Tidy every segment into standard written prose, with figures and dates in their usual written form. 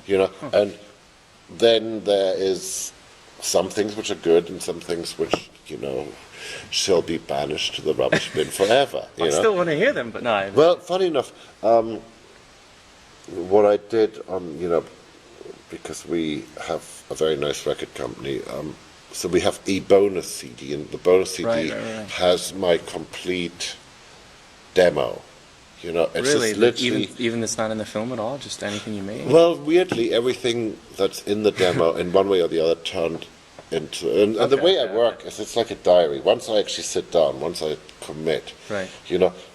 and then there is some things which are good and some things which, shall be banished to the rubbish bin forever. I still want to hear them, but no. Well, funny enough, what I did on, because we have a very nice record company, so we have a bonus CD, and the bonus CD has my complete demo. It's really? just literally... Even that's not in the film at all? Just anything you made? Well, weirdly, everything that's in the demo, in one way or the other, turned into... And the way I work is it's like a diary. Once I actually sit down, once I commit,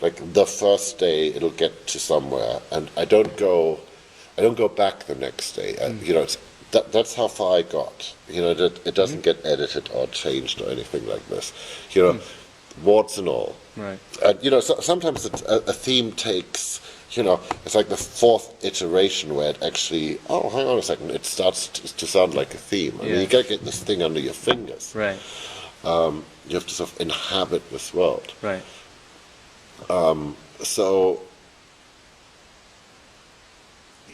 like the first day it'll get to somewhere, and I don't go back the next day. That's how far I got. It doesn't get edited or changed or anything like this. Warts and all. Right. And sometimes a theme takes, it's like the fourth iteration where it actually, oh, hang on a second, it starts to sound like a theme. I mean, you gotta get this thing under your fingers. Right. You have to sort of inhabit this world. Right. So,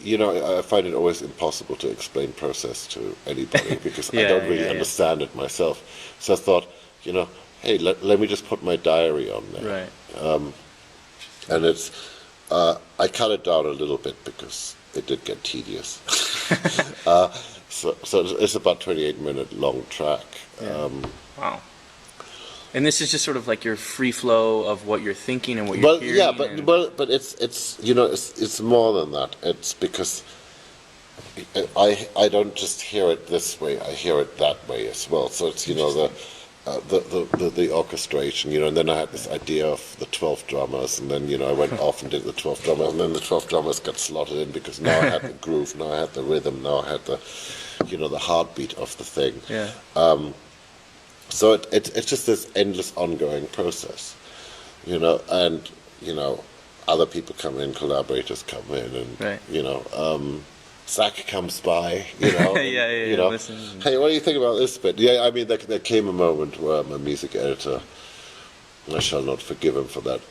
I find it always impossible to explain process to anybody because I don't really understand it myself. So I thought, hey, let me just put my diary on there. Right. And it's, I cut it down a little bit because it did get tedious. So it's about 28-minute long track. Yeah. Wow. And this is just sort of like your free flow of what you're thinking and what you're hearing. Yeah, but it's more than that. It's because I don't just hear it this way. I hear it that way as well. So it's the orchestration, and then I had this idea of the 12 drummers, and then I went off and did the 12 drummers, and then the 12 drummers got slotted in because now I had the groove, now I had the rhythm, now I had the the heartbeat of the thing. Yeah. So it's just this endless ongoing process, and other people come in, collaborators come in, and Zack comes by, listen. Hey, what do you think about this bit? Yeah, I mean, there came a moment where my music editor, I shall not forgive him for that,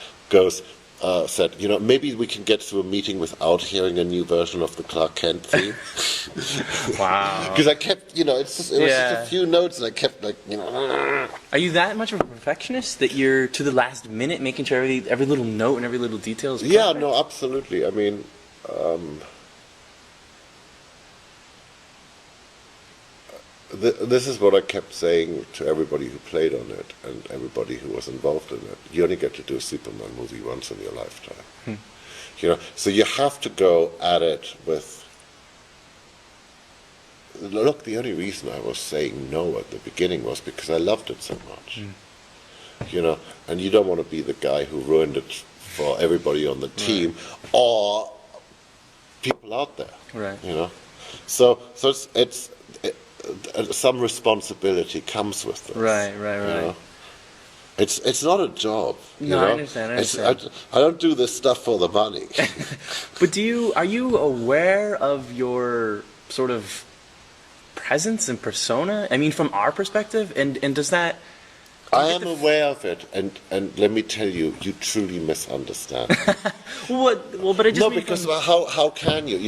said, maybe we can get to a meeting without hearing a new version of the Clark Kent theme. Wow. Because I kept, it was just a few notes, and I kept Are you that much of a perfectionist that you're to the last minute making sure every little note and every little detail is perfect? Yeah, no, absolutely. I mean, this is what I kept saying to everybody who played on it and everybody who was involved in it. You only get to do a Superman movie once in your lifetime. So you have to go at it with... Look, the only reason I was saying no at the beginning was because I loved it so much. And you don't want to be the guy who ruined it for everybody on the team or people out there. Right. So it's some responsibility comes with this. Right. It's not a job. No, I understand. I don't do this stuff for the money. But are you aware of your sort of presence and persona? I mean, from our perspective, and does that... I am aware of it, and let me tell you, you truly misunderstand. Well, but I just... No, because how can you?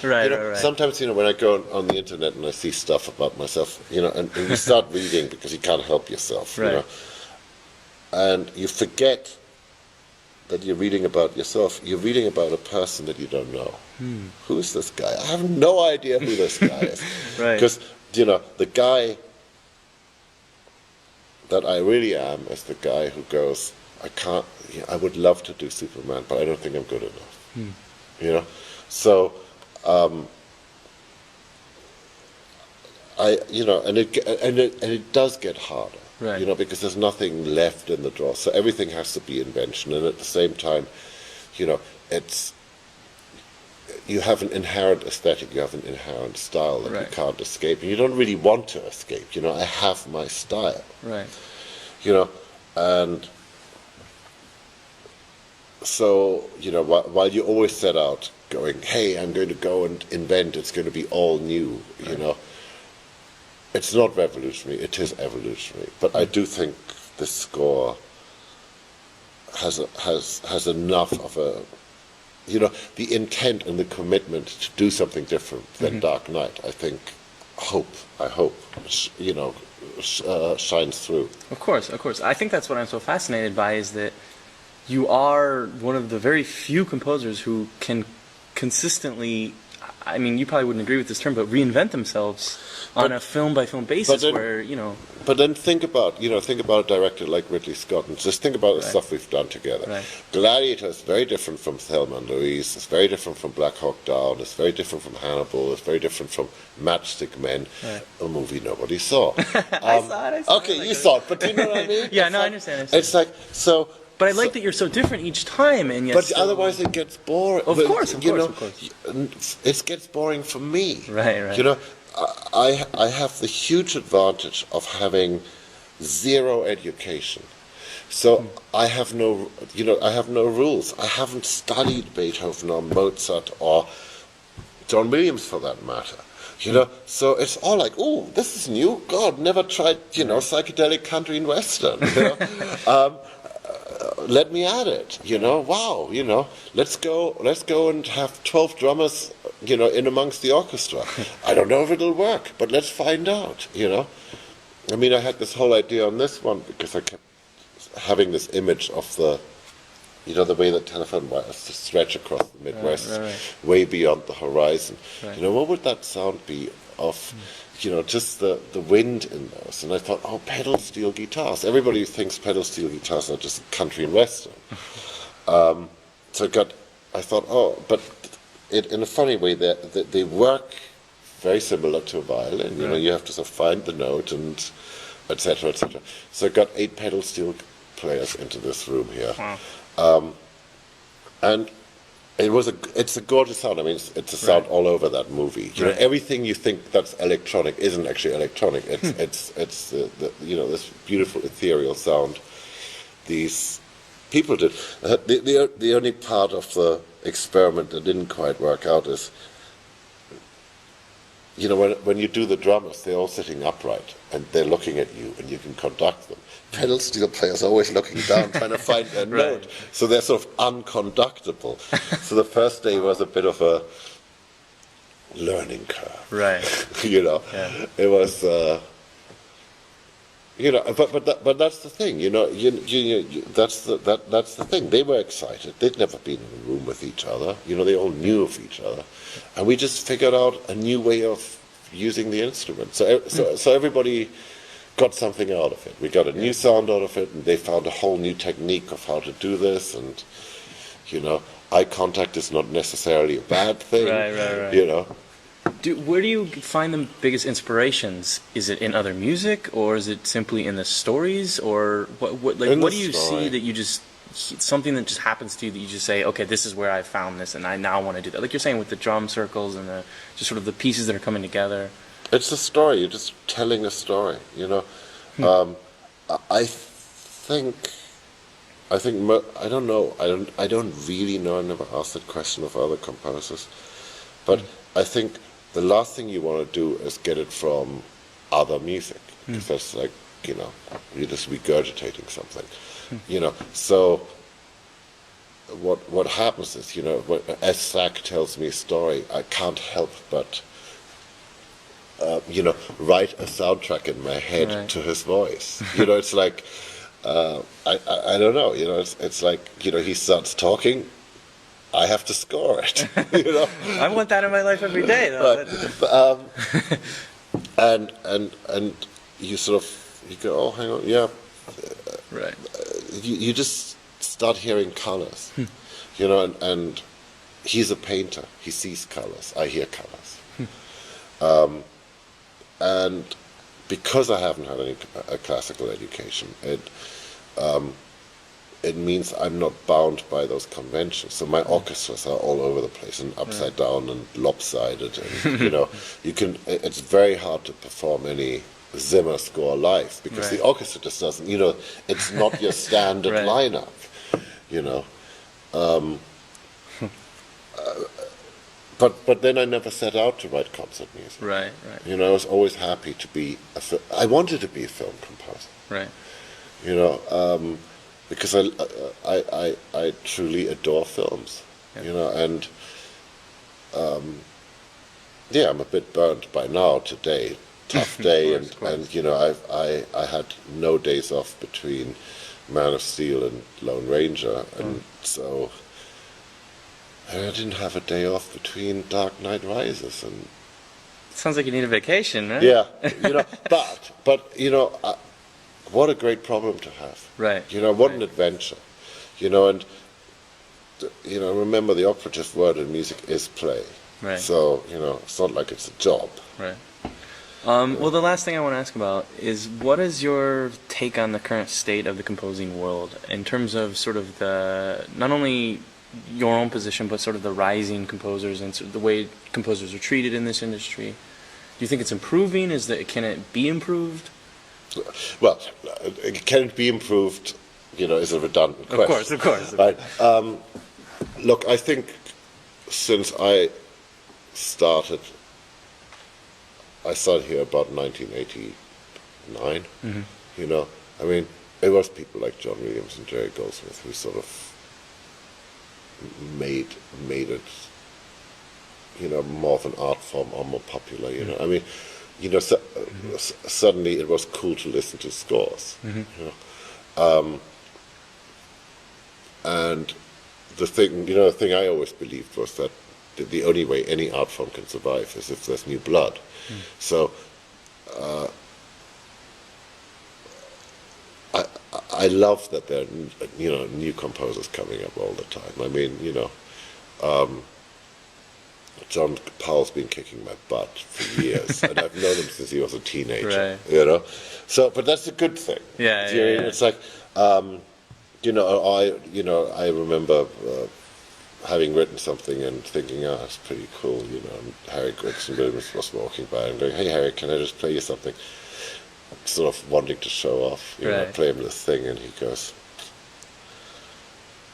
Right. Sometimes, when I go on the internet and I see stuff about myself, and you start reading because you can't help yourself, and you forget that you're reading about yourself. You're reading about a person that you don't know. Who is this guy? I have no idea who this guy is. Right. Because, the guy that I really am is the guy who goes, I would love to do Superman, but I don't think I'm good enough. So, and it does get harder, because there's nothing left in the drawer. So everything has to be invention, and at the same time, you have an inherent aesthetic, you have an inherent style that you can't escape, and you don't really want to escape. I have my style. Right. And so, while you always set out going, hey, I'm going to go and invent, it's going to be all new, it's not revolutionary, it is evolutionary. But I do think this score has enough of a the intent and the commitment to do something different than Dark Knight, I think, I hope, shines through. Of course, of course. I think that's what I'm so fascinated by, is that you are one of the very few composers who can consistently, I mean, you probably wouldn't agree with this term, but reinvent themselves on a film-by-film basis, But then think about a director like Ridley Scott, and just think about the stuff we've done together. Right. Gladiator is very different from Thelma and Louise, it's very different from Black Hawk Down, it's very different from Hannibal, it's very different from Matchstick Men, a movie nobody saw. I saw it. Okay, you saw it, but do you know what I mean? Yeah, I understand. It's like, so... But I like that you're so different each time, and yet. But otherwise, it gets boring. Of course. It gets boring for me. Right. I have the huge advantage of having zero education, so I have no rules. I haven't studied Beethoven or Mozart or John Williams for that matter. So it's all like, oh, this is new. God, never tried, psychedelic country and western. Let me at it, wow, let's go and have 12 drummers, in amongst the orchestra. I don't know if it'll work, but let's find out, I mean, I had this whole idea on this one because I kept having this image of the way that telephone wires stretch across the Midwest, way beyond the horizon. What would that sound be of... just the wind in those. And I thought, pedal steel guitars. Everybody thinks pedal steel guitars are just country and western. So I thought, but in a funny way, they work very similar to a violin. You have to sort of find the note and et cetera, et cetera. So I got 8 pedal steel players into this room here. Wow. And it's a gorgeous sound. I mean, it's a sound all over that movie. Everything you think that's electronic isn't actually electronic. It's this beautiful ethereal sound these people did. The only part of the experiment that didn't quite work out is, when you do the drummers, they're all sitting upright and they're looking at you and you can conduct them. Pedal steel players are always looking down, trying to find their note, so they're sort of unconductable. So the first day was a bit of a learning curve. Right. It was. But that's the thing. That's the thing. They were excited. They'd never been in a room with each other. They all knew of each other, and we just figured out a new way of using the instrument. So everybody got something out of it. We got a new sound out of it, and they found a whole new technique of how to do this. And eye contact is not necessarily a bad thing. Right. Where do you find the biggest inspirations? Is it in other music, or is it simply in the stories, or what do you see that you just, something that just happens to you that you just say, okay, this is where I found this, and I now want to do that? Like you're saying with the drum circles and just sort of the pieces that are coming together. It's a story. You're just telling a story. I think I don't know. I don't really know. I never asked that question of other composers, but I think the last thing you want to do is get it from other music, because that's like, you're just regurgitating something, So what happens is, as Zack tells me a story, I can't help but, write a soundtrack in my head to his voice. It's like, I don't know, it's like, he starts talking, I have to score it. I want that in my life every day, though. And you sort of go, oh, hang on, yeah. Right. You just start hearing colors, and he's a painter. He sees colors. I hear colors. And because I haven't had a classical education, it means I'm not bound by those conventions. So my orchestras are all over the place and upside down and lopsided, and it's very hard to perform any Zimmer score live because the orchestra just doesn't. It's not your standard lineup. But then I never set out to write concert music. Right. I was always happy to be I wanted to be a film composer. Right. Because I truly adore films. you know, and yeah, I'm a bit burnt by now today. Tough day, and you know, I had no days off between Man of Steel and Lone Ranger, and so I didn't have a day off between Dark Knight Rises, and sounds like you need a vacation, right? yeah, you know, but you know, what a great problem to have, right? You know, what an adventure, you know, and you know, remember the operative word in music is play, right? So you know, it's not like it's a job, right? Well, the last thing I want to ask about is what is your take on the current state of the composing world in terms of sort of the, not only your own position, but sort of the rising composers and sort of the way composers are treated in this industry? Do you think it's improving? Can it be improved? Well, can it be improved, you know, is a redundant question. Of course. Right. Look, I think since I started here about 1989, you know, I mean, it was people like John Williams and Jerry Goldsmith who sort of made it, you know, more of an art form or more popular, you know. I mean, you know, suddenly it was cool to listen to scores, you know. And the thing I always believed was that the only way any art form can survive is if there's new blood. So I love that there are, you know, new composers coming up all the time. I mean, you know, John Powell's been kicking my butt for years, and I've known him since he was a teenager. Right. You know, so but that's a good thing. Yeah. It's like, you know, I remember having written something and thinking, oh, that's pretty cool, you know. And Harry Gregson Williams was walking by and going, hey Harry, can I just play you something? Sort of wanting to show off, you know, play him this thing, and he goes,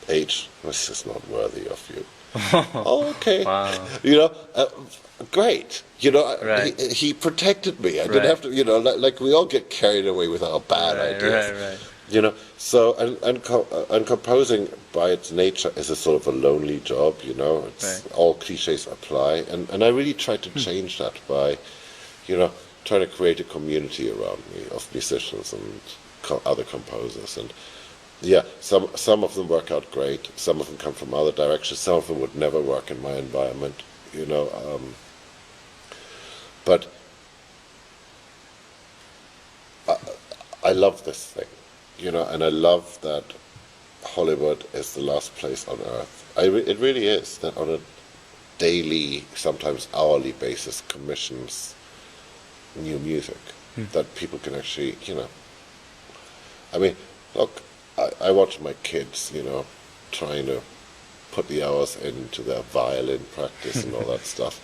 H, this is not worthy of you. Oh, okay. Wow. You know, great. You know, he protected me. I didn't have to, you know, like we all get carried away with our bad ideas. Right. You know, so and composing by its nature is a sort of a lonely job. You know, it's all cliches apply, and I really try to change that by, you know, trying to create a community around me of musicians and other composers, and yeah, some of them work out great. Some of them come from other directions. Some of them would never work in my environment. You know, but I love this thing. You know, and I love that Hollywood is the last place on earth. It really is, that on a daily, sometimes hourly basis commissions new music that people can actually, you know. I mean, look, I watch my kids, you know, trying to put the hours into their violin practice and all that stuff,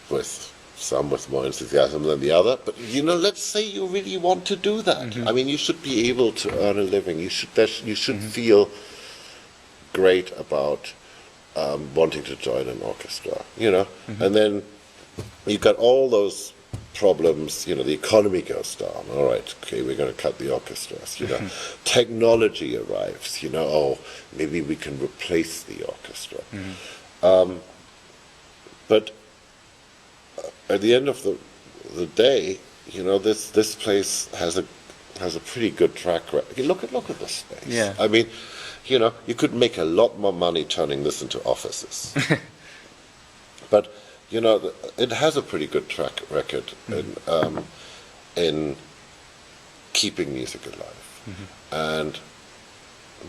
with some with more enthusiasm than the other. But, you know, let's say you really want to do that. I mean, you should be able to earn a living. You should feel great about wanting to join an orchestra, you know. And then you've got all those problems, you know, the economy goes down. All right, okay, we're going to cut the orchestras, you know. Technology arrives, you know, oh, maybe we can replace the orchestra. But at the end of the day, you know, this place has a pretty good track record. Look at this space. Yeah. I mean, you know, you could make a lot more money turning this into offices. But you know, it has a pretty good track record in keeping music alive and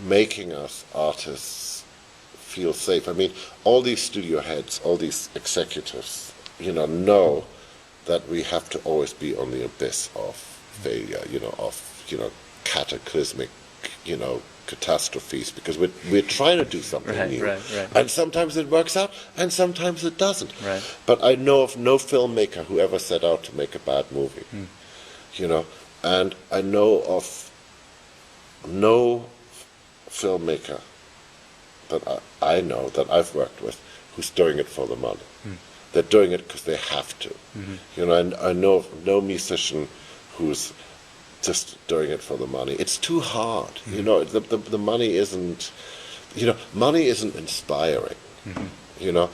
making us artists feel safe. I mean, all these studio heads, all these executives, you know that we have to always be on the abyss of failure, you know, of, you know, cataclysmic, you know, catastrophes, because we're trying to do something new. Right. And sometimes it works out, and sometimes it doesn't. Right. But I know of no filmmaker who ever set out to make a bad movie. You know, and I know of no filmmaker that I know that I've worked with who's doing it for the money. They're doing it because they have to. You know, and I know of no musician who's just doing it for the money. It's too hard. You know, the money isn't, you know, money isn't inspiring. You know,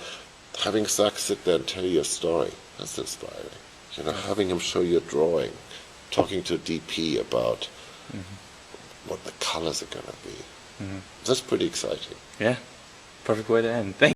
having Zack sit there and tell you a story, that's inspiring. You know, having him show you a drawing, talking to DP about what the colors are going to be. That's pretty exciting. Yeah, perfect way to end. Thank